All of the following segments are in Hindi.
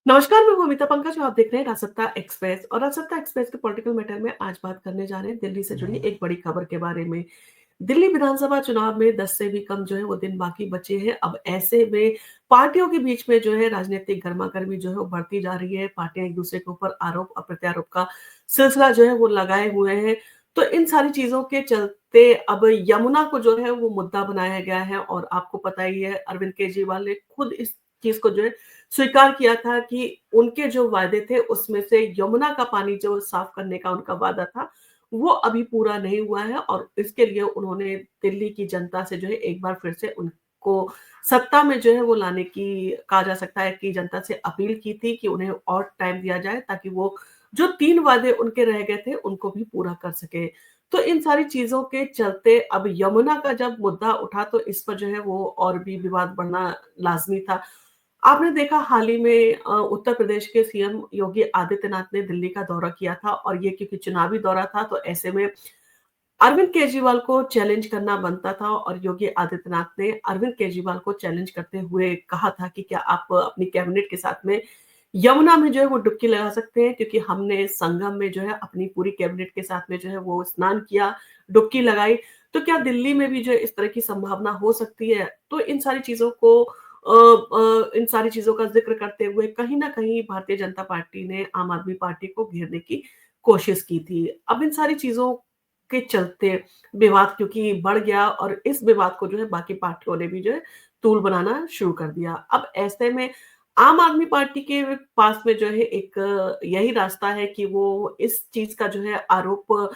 नमस्कार, मैं हूँ अमिता पंकज और आप देख रहे हैं राजसत्ता एक्सप्रेस और राजसत्ता एक्सप्रेस के पॉलिटिकल मैटर में आज बात करने जा रहे हैं दिल्ली से जुड़ी एक बड़ी खबर के बारे में। दिल्ली विधानसभा चुनाव में 10 से भी कम जो है वो दिन बाकी बचे हैं। अब ऐसे में पार्टियों के बीच में जो है राजनीतिक गरमा-गर्मी जो है वो बढ़ती जा रही है। पार्टियाँ एक-दूसरे के ऊपर आरोप और प्रत्यारोप का सिलसिला जो है वो लगाए हुए हैं। तो इन सारी चीज़ों के चलते अब यमुना को जो है वो मुद्दा बनाया गया है और आपको पता ही है अरविंद केजरीवाल ने खुद इस चीज़ को जो है स्वीकार किया था कि उनके जो वादे थे उसमें से यमुना का पानी जो साफ करने का उनका वादा था, वो अभी पूरा नहीं हुआ है और इसके लिए उन्होंने दिल्ली की जनता से जो है एक बार फिर से उनको सत्ता में जो है वो लाने की कहा जा सकता है कि जनता से अपील की थी कि उन्हें और टाइम दिया जाए ताकि वो जो 3 वादे उनके रह गए थे उनको भी पूरा कर सकें। तो इन सारी चीज़ों के चलते अब यमुना का जब मुद्दा उठा तो इस पर जो है वो और भी विवाद बढ़ना लाज़मी था। आपने देखा हाल ही में उत्तर प्रदेश के सीएम योगी आदित्यनाथ ने दिल्ली का दौरा किया था और ये क्योंकि चुनावी दौरा था तो ऐसे में अरविंद केजरीवाल को चैलेंज करना बनता था और योगी आदित्यनाथ ने अरविंद केजरीवाल को चैलेंज करते हुए कहा था कि क्या आप अपनी कैबिनेट के साथ में यमुना में जो है वो डुबकी लगा सकते हैं क्योंकि हमने संगम में जो है अपनी पूरी कैबिनेट के साथ में जो है वो स्नान किया, डुबकी लगाई, तो क्या दिल्ली में भी जो है इस तरह की संभावना हो सकती है? तो इन सारी चीज़ों को इन सारी चीज़ों का ज़िक्र करते हुए कहीं न कहीं भारतीय जनता पार्टी ने आम आदमी पार्टी को घेरने की कोशिश की थी। अब इन सारी चीज़ों के चलते विवाद क्योंकि बढ़ गया और इस विवाद को जो है बाकी पार्टियों ने भी जो है तूल बनाना शुरू कर दिया। अब ऐसे में आम आदमी पार्टी के पास में जो है एक यही रास्ता है कि वो इस चीज़ का जो है आरोप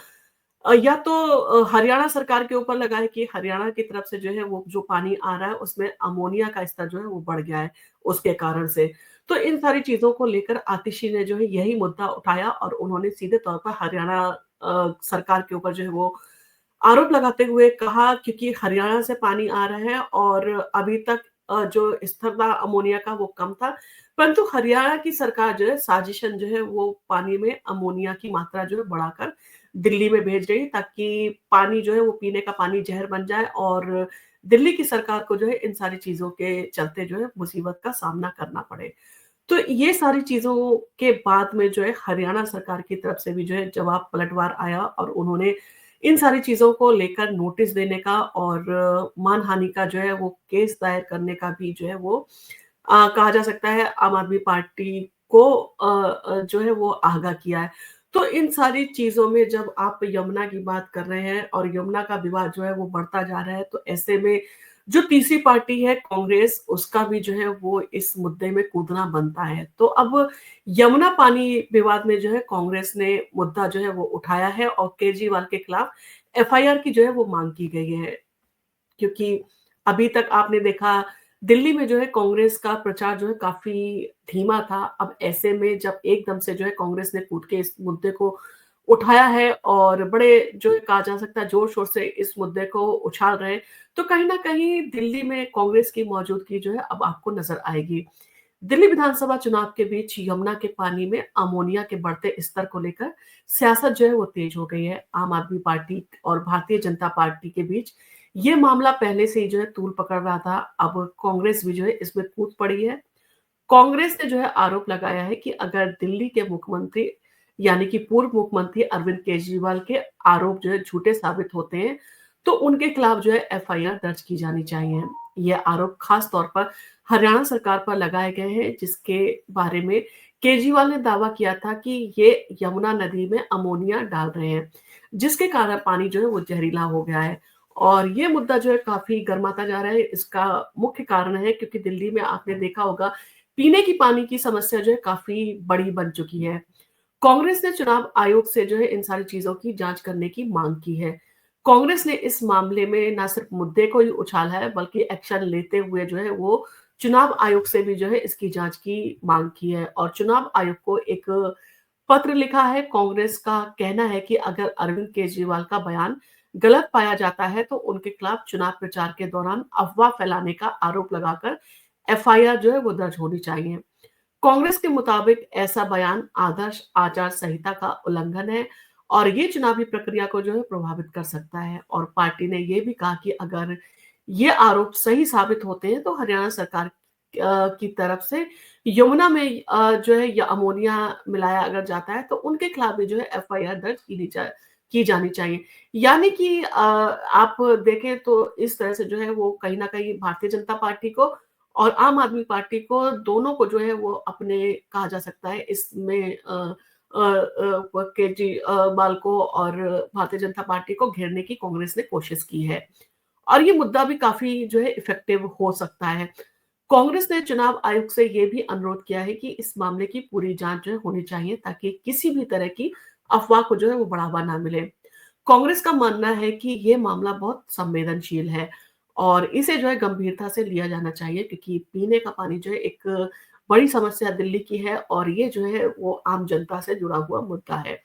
या तो हरियाणा सरकार के ऊपर लगा है कि हरियाणा की तरफ से जो है वो जो पानी आ रहा है उसमें अमोनिया का स्तर जो है वो बढ़ गया है उसके कारण से। तो इन सारी चीज़ों को लेकर आतिशी ने जो है यही मुद्दा उठाया और उन्होंने सीधे तौर पर हरियाणा सरकार के ऊपर जो है वो आरोप लगाते हुए कहा क्योंकि हरियाणा से पानी आ रहा है और अभी तक जो स्तर था अमोनिया का वो कम था, परंतु हरियाणा की सरकार जो है साजिशन जो है वो पानी में अमोनिया की मात्रा जो है बढ़ाकर दिल्ली में भेज रही है ताकि पानी जो है वो पीने का पानी ज़हर बन जाए और दिल्ली की सरकार को जो है इन सारी चीज़ों के चलते जो है मुसीबत का सामना करना पड़े। तो ये सारी चीज़ों के बाद में जो है हरियाणा सरकार की तरफ से भी जो है जवाब पलटवार आया और उन्होंने इन सारी चीज़ों को लेकर नोटिस देने का और मानहानि का जो है वो केस दायर करने का भी जो है वो कहा जा सकता है आम आदमी पार्टी को जो है वो आगाह किया है। तो इन सारी चीज़ों में जब आप यमुना की बात कर रहे हैं और यमुना का विवाद जो है वो बढ़ता जा रहा है, तो ऐसे में जो तीसरी पार्टी है कांग्रेस, उसका भी जो है वो इस मुद्दे में कूदना बनता है। तो अब यमुना पानी विवाद में जो है कांग्रेस ने मुद्दा जो है वो उठाया है और केजरीवाल के खिलाफ एफआईआर की जो है वो माँग की गई है। क्योंकि अभी तक आपने देखा दिल्ली में जो है कांग्रेस का प्रचार जो है काफ़ी धीमा था। अब ऐसे में जब एकदम से जो है कांग्रेस ने कूद के इस मुद्दे को उठाया है और बड़े जो है कहा जा सकता है ज़ोर-शोर से इस मुद्दे को उछाल रहे हैं, तो कहीं न कहीं दिल्ली में कांग्रेस की मौजूदगी जो है अब आपको नज़र आएगी। दिल्ली विधानसभा चुनाव के बीच यमुना के पानी में अमोनिया के बढ़ते स्तर को लेकर सियासत जो है वो तेज हो गई है। आम आदमी पार्टी और भारतीय जनता पार्टी के बीच ये मामला पहले से ही जो है तूल पकड़ रहा था। अब कांग्रेस भी जो है इसमें कूद पड़ी है। कांग्रेस ने जो है आरोप लगाया है कि अगर दिल्ली के मुख्यमंत्री यानी कि पूर्व मुख्यमंत्री अरविंद केजरीवाल के आरोप जो है झूठे साबित होते हैं, तो उनके खिलाफ जो है एफआईआर दर्ज की जानी चाहिए। ये आरोप खास तौर पर हरियाणा सरकार पर लगाए गए हैं, जिसके बारे में केजरीवाल ने दावा किया था कि ये यमुना नदी में अमोनिया डाल रहे हैं, जिसके कारण पानी जो है वो जहरीला हो गया है। और ये मुद्दा जो है काफ़ी गरमाता जा रहा है। इसका मुख्य कारण है क्योंकि दिल्ली में आपने देखा होगा पीने की पानी की समस्या जो है काफ़ी बड़ी बन चुकी है। कांग्रेस ने चुनाव आयोग से जो है इन सारी चीज़ों की जाँच करने की माँग की है। कांग्रेस ने इस मामले में ना सिर्फ मुद्दे को ही उछाला है बल्कि एक्शन लेते हुए जो है वो चुनाव आयोग से भी जो है इसकी जाँच की माँग की है और चुनाव आयोग को एक पत्र लिखा है। कांग्रेस का कहना है कि अगर अरविंद केजरीवाल का बयान गलत पाया जाता है तो उनके खिलाफ चुनाव प्रचार के दौरान अफ़वाह फैलाने का आरोप लगाकर एफआईआर जो है वो दर्ज होनी चाहिए। कांग्रेस के मुताबिक ऐसा बयान आदर्श आचार संहिता का उल्लंघन है और ये चुनावी प्रक्रिया को जो है प्रभावित कर सकता है और पार्टी ने ये भी कहा कि अगर ये आरोप सही साबित होते हैं तो हरियाणा सरकार की तरफ से यमुना में जो है या अमोनिया मिलाया अगर जाता है तो उनके खिलाफ भी जो है एफआईआर दर्ज की जानी चाहिए। यानी कि आप देखें तो इस तरह से जो है वो कहीं न कहीं भारतीय जनता पार्टी को और आम आदमी पार्टी को दोनों को जो है वो अपने कहा जा सकता है इसमें वो केजरीवाल को और भारतीय जनता पार्टी को घेरने की कांग्रेस ने कोशिश की है। और ये मुद्दा भी काफ़ी जो है इफेक्टिव हो सकता है। कांग्रेस ने चुनाव आयोग से ये भी अनुरोध किया है कि इस मामले की पूरी जांच जो है होनी चाहिए ताकि किसी भी तरह की अफवाह को जो है वो बढ़ावा ना मिले। कांग्रेस का मानना है कि ये मामला बहुत संवेदनशील है और इसे जो है गंभीरता से लिया जाना चाहिए क्योंकि पीने का पानी जो है एक बड़ी समस्या दिल्ली की है और ये जो है वो आम जनता से जुड़ा हुआ मुद्दा है।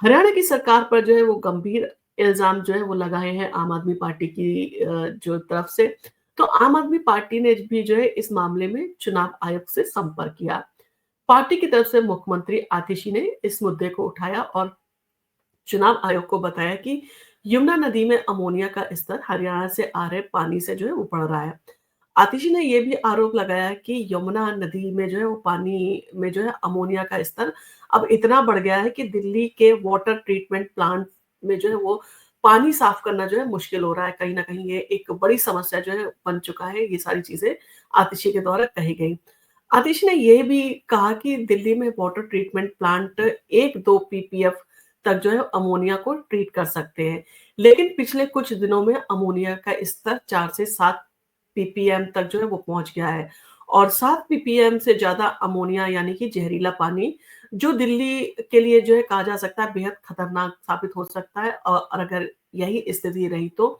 हरियाणा की सरकार पर जो है वो गंभीर इल्ज़ाम जो है वो लगाए हैं आम आदमी पार्टी की जो तरफ से। तो आम आदमी पार्टी ने भी जो है इस मामले में चुनाव आयोग से संपर्क किया। पार्टी की तरफ से मुख्यमंत्री आतिशी ने इस मुद्दे को उठाया और चुनाव आयोग को बताया कि यमुना नदी में अमोनिया का स्तर हरियाणा से आ रहे पानी से जो है वो बढ़ रहा है। आतिशी ने ये भी आरोप लगाया कि यमुना नदी में जो है वो पानी में जो है अमोनिया का स्तर अब इतना बढ़ गया है कि दिल्ली के वाटर ट्रीटमेंट प्लांट में जो है वो पानी साफ करना जो है मुश्किल हो रहा है। कहीं न कहीं ये एक बड़ी समस्या जो है बन चुका है। ये सारी चीज़ें आतिशी के द्वारा कही गई। आतिशी ने ये भी कहा कि दिल्ली में वाटर ट्रीटमेंट प्लांट 1-2 पीपीएफ तक जो है अमोनिया को ट्रीट कर सकते हैं। लेकिन पिछले कुछ दिनों में अमोनिया का स्तर 4 से 7 पीपीएम तक जो है वो पहुँच गया है और 7 पीपीएम से ज़्यादा अमोनिया यानी कि ज़हरीला पानी जो दिल्ली के लिए जो है कहा जा सकता है बेहद खतरनाक साबित हो सकता है और अगर यही स्थिति रही तो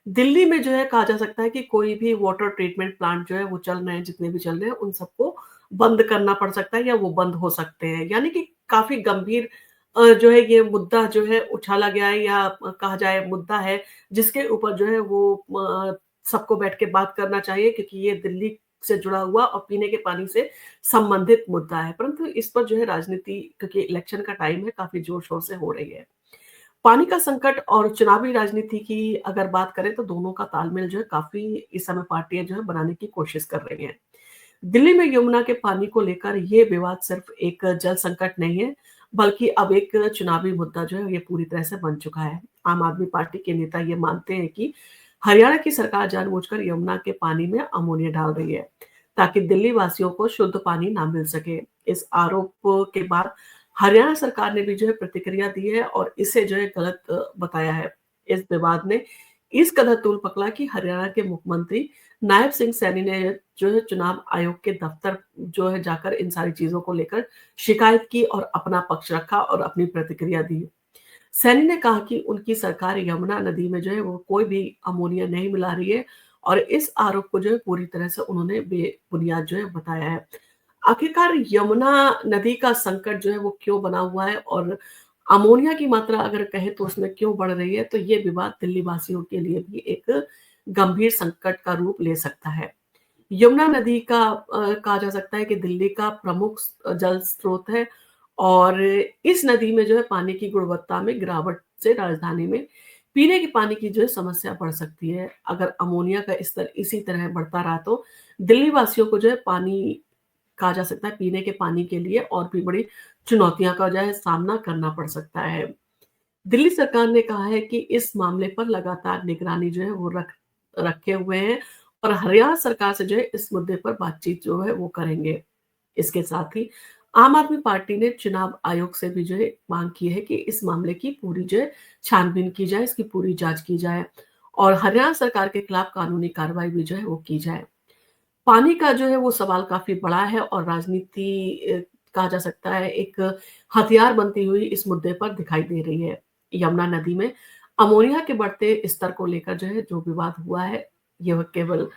दिल्ली में जो है कहा जा सकता है कि कोई भी वाटर ट्रीटमेंट प्लांट जो है वो चल रहे हैं, जितने भी चल रहे हैं, उन सबको बंद करना पड़ सकता है या वो बंद हो सकते हैं। यानी कि काफ़ी गंभीर जो है ये मुद्दा जो है उछाला गया है या कहा जाए मुद्दा है, जिसके ऊपर जो है वो सबको बैठ के बात करना चाहिए क्योंकि ये दिल्ली से जुड़ा हुआ और पीने के पानी से संबंधित मुद्दा है। परंतु इस पर जो है राजनीति क्योंकि इलेक्शन का टाइम है, काफ़ी ज़ोर-शोर से हो रही है। पानी का संकट और चुनावी राजनीति की अगर बात करें तो दोनों का तालमेल जो है काफ़ी इस समय पार्टियाँ जो है बनाने की कोशिश कर रही हैं। दिल्ली में यमुना के पानी को लेकर ये विवाद सिर्फ एक जल संकट नहीं है, बल्कि अब एक चुनावी मुद्दा जो है ये पूरी तरह से बन चुका है। आम आदमी पार्टी के नेता ये मानते हैं कि हरियाणा की सरकार जानबूझकर यमुना के पानी में अमोनिया डाल रही है, ताकि दिल्ली वासियों को शुद्ध पानी ना मिल सके। इस आरोप के बाद हरियाणा सरकार ने भी जो है प्रतिक्रिया दी है और इसे जो है गलत बताया है। इस विवाद ने इस कदर तूल पकड़ा कि हरियाणा के मुख्यमंत्री नायब सिंह सैनी ने जो है चुनाव आयोग के दफ्तर जो है जाकर इन सारी चीज़ों को लेकर शिकायत की और अपना पक्ष रखा और अपनी प्रतिक्रिया दी। सैनी ने कहा कि उनकी सरकार यमुना नदी में जो है वो कोई भी अमोनिया नहीं मिला रही है और इस आरोप को जो है पूरी तरह से उन्होंने बेबुनियाद जो है बताया है। आखिरकार यमुना नदी का संकट जो है वो क्यों बना हुआ है और अमोनिया की मात्रा अगर कहें तो उसमें क्यों बढ़ रही है, तो ये विवाद दिल्ली वासियों के लिए भी एक गंभीर संकट का रूप ले सकता है। यमुना नदी का कहा जा सकता है कि दिल्ली का प्रमुख जल स्रोत है और इस नदी में जो है पानी की गुणवत्ता में गिरावट से राजधानी में पीने के पानी की जो है समस्या बढ़ सकती है। अगर अमोनिया का स्तर इसी तरह बढ़ता रहा तो दिल्ली वासियों को जो है पानी कहा जा सकता है पीने के पानी के लिए और भी बड़ी चुनौतियाँ का जो है सामना करना पड़ सकता है। दिल्ली सरकार ने कहा है कि इस मामले पर लगातार निगरानी जो है वो रखे हुए हैं और हरियाणा सरकार से जो है इस मुद्दे पर बातचीत जो है वो करेंगे। इसके साथ ही आम आदमी पार्टी ने चुनाव आयोग से भी जो है माँग की है कि इस मामले की पूरी जो है छानबीन की जाए, इसकी पूरी जाँच की जाए और हरियाणा सरकार के खिलाफ कानूनी कार्रवाई भी जो है वो की जाए। पानी का जो है वो सवाल काफ़ी बड़ा है और राजनीति कहा जा सकता है एक हथियार बनती हुई इस मुद्दे पर दिखाई दे रही है। यमुना नदी में अमोनिया के बढ़ते स्तर को लेकर जो है जो विवाद हुआ है, यह केवल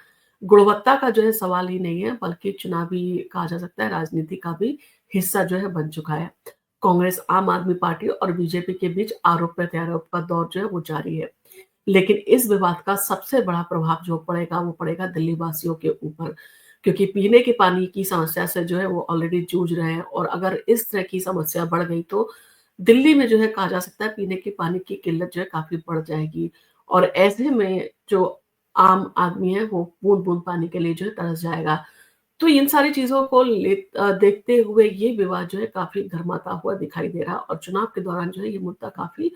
गुणवत्ता का जो है सवाल ही नहीं है बल्कि चुनावी कहा जा सकता है राजनीति का भी हिस्सा जो है बन चुका है। कांग्रेस, आम आदमी पार्टी और बीजेपी के बीच आरोप-प्रत्यारोप का दौर जो है वो जारी है। लेकिन इस विवाद का सबसे बड़ा प्रभाव जो पड़ेगा वो पड़ेगा दिल्ली वासियों के ऊपर क्योंकि पीने के पानी की समस्या से जो है वो ऑलरेडी जूझ रहे हैं और अगर इस तरह की समस्या बढ़ गई तो दिल्ली में जो है कहा जा सकता है पीने के पानी की किल्लत जो है काफ़ी बढ़ जाएगी और ऐसे में जो आम आदमी है वो बूँद-बूँद पानी के लिए जो है तरस जाएगा। तो इन सारी चीज़ों को देखते हुए ये विवाद जो है काफ़ी गरमाता हुआ दिखाई दे रहा है और चुनाव के दौरान जो है ये मुद्दा काफ़ी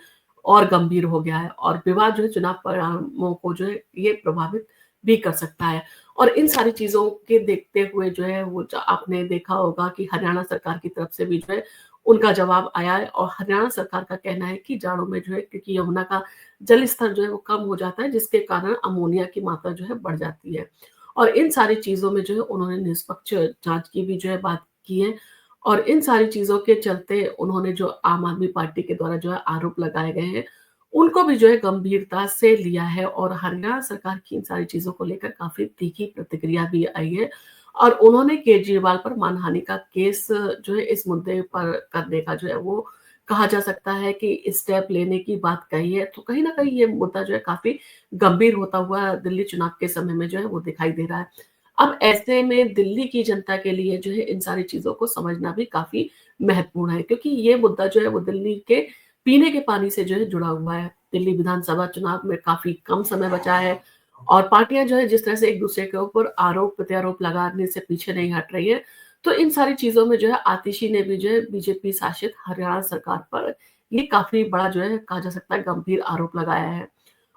और गंभीर हो गया है और विवाद जो है चुनाव परिणामों को जो है ये प्रभावित भी कर सकता है। और इन सारी चीज़ों के देखते हुए जो है वो ज आपने देखा होगा कि हरियाणा सरकार की तरफ से भी जो है उनका जवाब आया है और हरियाणा सरकार का कहना है कि जाड़ों में जो है क्योंकि यमुना का जल स्तर जो है वो कम हो जाता है जिसके कारण अमोनिया की मात्रा जो है बढ़ जाती है। और इन सारी चीज़ों में जो है उन्होंने निष्पक्ष जाँच की भी जो है बात की है और इन सारी चीज़ों के चलते उन्होंने जो आम आदमी पार्टी के द्वारा जो है आरोप लगाए गए हैं, उनको भी जो है गंभीरता से लिया है और हरियाणा सरकार की इन सारी चीज़ों को लेकर काफ़ी तीखी प्रतिक्रिया भी आई है और उन्होंने केजरीवाल पर मानहानि का केस जो है इस मुद्दे पर करने का जो है वो कहा जा सकता है कि स्टेप लेने की बात कही है। तो कहीं न कहीं ये मुद्दा जो है काफ़ी गंभीर होता हुआ दिल्ली चुनाव के समय में जो है वो दिखाई दे रहा है। अब ऐसे में दिल्ली की जनता के लिए जो है इन सारी चीज़ों को समझना भी काफ़ी महत्वपूर्ण है क्योंकि ये मुद्दा जो है वो दिल्ली के पीने के पानी से जो है जुड़ा हुआ है। दिल्ली विधानसभा चुनाव में काफ़ी कम समय बचा है और पार्टियाँ जो है जिस तरह से एक-दूसरे के ऊपर आरोप-प्रत्यारोप लगाने से पीछे नहीं हट रही है। तो इन सारी चीज़ों में जो है आतिशी ने भी जो है बीजेपी शासित हरियाणा सरकार पर ये काफ़ी बड़ा जो है कहा जा सकता है गंभीर आरोप लगाया है।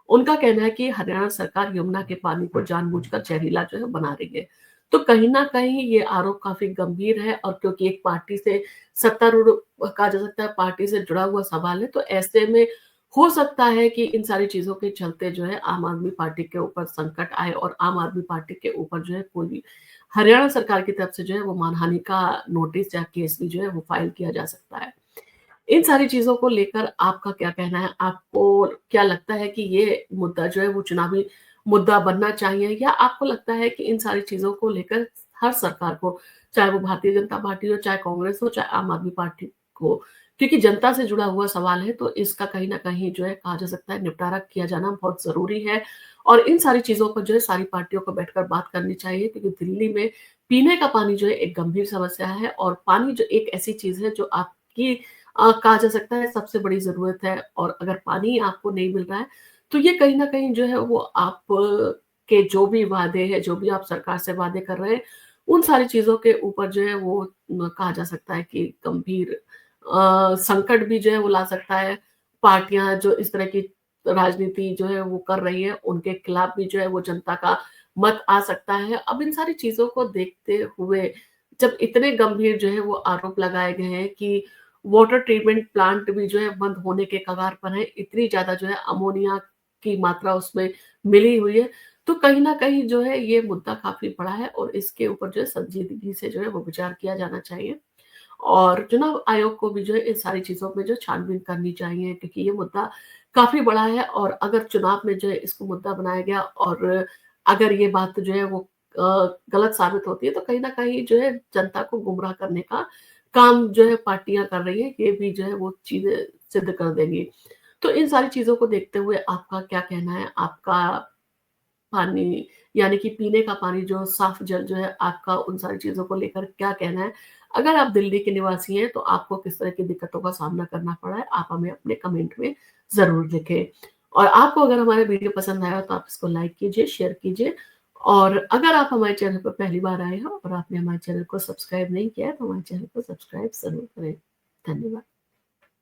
उनका कहना है कि हरियाणा सरकार यमुना के पानी को जानबूझकर जहरीला जो है बना रही है। तो कहीं न कहीं ये आरोप काफ़ी गंभीर है और क्योंकि एक पार्टी से सत्तारूढ़ कहा जा सकता है पार्टी से जुड़ा हुआ सवाल है, तो ऐसे में हो सकता है कि इन सारी चीज़ों के चलते जो है आम आदमी पार्टी के ऊपर संकट आए और आम आदमी पार्टी के ऊपर जो है कोई भी हरियाणा सरकार की तरफ से जो है वो मानहानि का नोटिस या केस भी जो है वो फाइल किया जा सकता है। इन सारी चीज़ों को लेकर आपका क्या कहना है? आपको क्या लगता है कि ये मुद्दा जो है वो चुनावी मुद्दा बनना चाहिए या आपको लगता है कि इन सारी चीज़ों को लेकर हर सरकार को, चाहे वो भारतीय जनता पार्टी हो, चाहे कांग्रेस हो, चाहे आम आदमी पार्टी हो, क्योंकि जनता से जुड़ा हुआ सवाल है तो इसका कहीं न कहीं जो है कहा जा सकता है निपटारा किया जाना बहुत ज़रूरी है और इन सारी चीज़ों पर जो है सारी पार्टियों को बैठकर बात करनी चाहिए क्योंकि दिल्ली में पीने का पानी जो है एक गंभीर समस्या है और पानी जो एक ऐसी चीज़ है जो आपकी कहा जा सकता है सबसे बड़ी ज़रूरत है और अगर पानी आपको नहीं मिल रहा है, तो ये कहीं न कहीं जो है वो आप के जो भी वादे हैं, जो भी आप सरकार से वादे कर रहे हैं, उन सारी चीज़ों के ऊपर जो है वो कहा जा सकता है कि गंभीर संकट भी जो है वो ला सकता है। पार्टियाँ जो इस तरह की राजनीति जो है वो कर रही है, उनके खिलाफ भी जो है वो जनता का मत आ सकता है। अब इन सारी चीज़ों को देखते हुए जब इतने गंभीर जो है वो आरोप लगाए गए हैं कि वाटर ट्रीटमेंट प्लांट भी जो है बंद होने के कगार पर है, इतनी ज़्यादा जो है अमोनिया की मात्रा उसमें मिली हुई है, तो कहीं न कहीं जो है ये मुद्दा काफ़ी बड़ा है और इसके ऊपर जो है संजीदगी से जो है वो विचार किया जाना चाहिए। और चुनाव आयोग को भी जो है इन सारी चीज़ों में जो छानबीन करनी चाहिए क्योंकि ये मुद्दा काफ़ी बड़ा है और अगर चुनाव में जो है इसको मुद्दा बनाया गया और अगर ये बात जो है वो गलत साबित होती है तो कहीं न कहीं जो है जनता को गुमराह करने का काम जो है पार्टियाँ कर रही हैं, ये भी जो है वो चीज़ें सिद्ध कर देंगी। तो इन सारी चीज़ों को देखते हुए आपका क्या कहना है? आपका पानी यानी कि पीने का पानी जो साफ जल जो है आपका उन सारी चीज़ों को लेकर क्या कहना है? अगर आप दिल्ली के निवासी हैं तो आपको किस तरह की दिक्कतों का सामना करना पड़ा है? आप हमें अपने कमेंट में ज़रूर लिखें। और आपको अगर हमारा वीडियो पसंद आया तो आप इसको लाइक कीजिए, शेयर कीजिए और अगर आप हमारे चैनल पर पहली बार आए हो और आपने हमारे चैनल को सब्सक्राइब नहीं किया है तो हमारे चैनल को सब्सक्राइब ज़रूर करें। धन्यवाद।